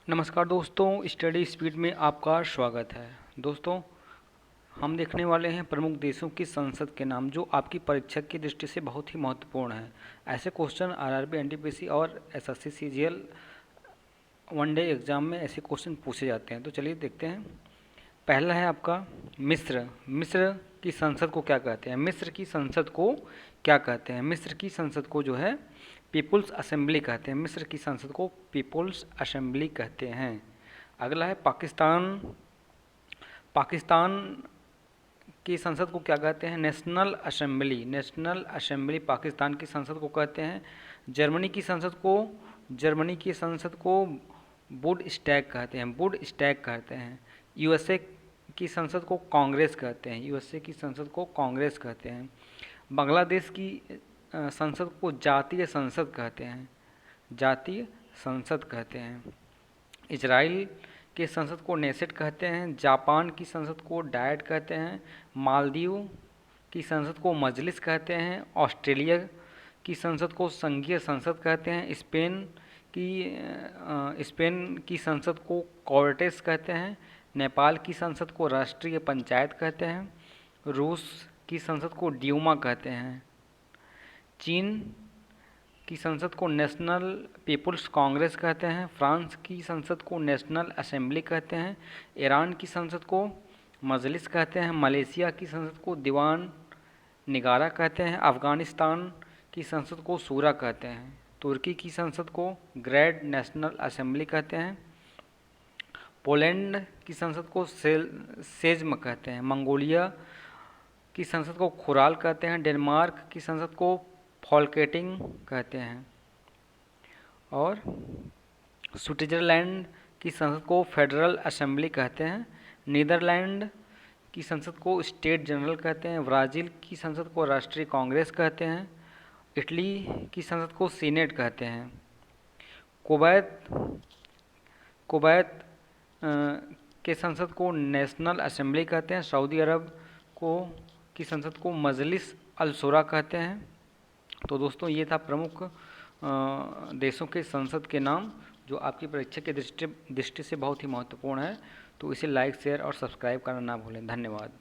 नमस्कार दोस्तों, study speed में आपका स्वागत है। दोस्तों, हम देखने वाले हैं प्रमुख देशों की संसद के नाम जो आपकी परीक्षा की दृष्टि से बहुत ही महत्वपूर्ण है। ऐसे क्वेश्चन आरआरबी, एनटीपीसी और एसएससी सीजीएल वनडे एग्जाम में ऐसे क्वेश्चन पूछे जाते हैं। तो चलिए देखते हैं। पहला है आपका मिस्र। मिस्र की संसद को क्या कहते हैं? मिस्र की संसद को क्या कहते हैं? मिस्र की संसद को जो है पीपुल्स असेंबली कहते हैं। मिस्र की संसद को पीपुल्स असेंबली कहते हैं। अगला है पाकिस्तान। पाकिस्तान की संसद को क्या कहते हैं? National assembly. National assembly Pakistan की संसद को कहते हैं। जर्मनी की संसद को बुंडस्टैग कहते हैं। बुंडस्टैग कहते हैं। यूएसए की संसद को कांग्रेस कहते हैं। यूएसए की संसद को कांग्रेस कहते हैं। बांग्लादेश की संसद को जातीय संसद कहते हैं। जातीय संसद कहते हैं। इजराइल की संसद को नेसेट कहते हैं। जापान की संसद को डायट कहते हैं। मालदीव की संसद को मजलिस कहते हैं। ऑस्ट्रेलिया की संसद को संघीय संसद कहते हैं। स्पेन की संसद को कॉर्टेस कहते हैं। नेपाल की संसद को राष्ट्रीय पंचायत कहते हैं। रूस की संसद को ड्यूमा कहते हैं। चीन की संसद को नेशनल पीपुल्स कांग्रेस कहते हैं। फ्रांस की संसद को नेशनल असेंबली कहते हैं। ईरान की संसद को मजलिस कहते हैं। मलेशिया की संसद को दीवान निगारा कहते हैं। अफ़गानिस्तान की संसद को शूरा कहते हैं। तुर्की की संसद को ग्रैंड नेशनल असेंबली कहते हैं। पोलैंड की संसद को सेज्म कहते हैं। मंगोलिया की संसद को खुराल कहते हैं। डेनमार्क की संसद को फॉल्केटिंग कहते हैं। और स्विट्ज़रलैंड की संसद को फेडरल असेंबली कहते हैं। नीदरलैंड की संसद को स्टेट जनरल कहते हैं। ब्राज़ील की संसद को राष्ट्रीय कांग्रेस कहते हैं। इटली की संसद को सीनेट कहते हैं। कुवैत के संसद को नेशनल असेंबली कहते हैं। सऊदी अरब की संसद को मजलिस अल शूरा कहते हैं। तो दोस्तों, ये था प्रमुख देशों के संसद के नाम जो आपकी परीक्षा की दृष्टि से बहुत ही महत्वपूर्ण है। तो इसे लाइक, शेयर और सब्सक्राइब करना ना भूलें। धन्यवाद।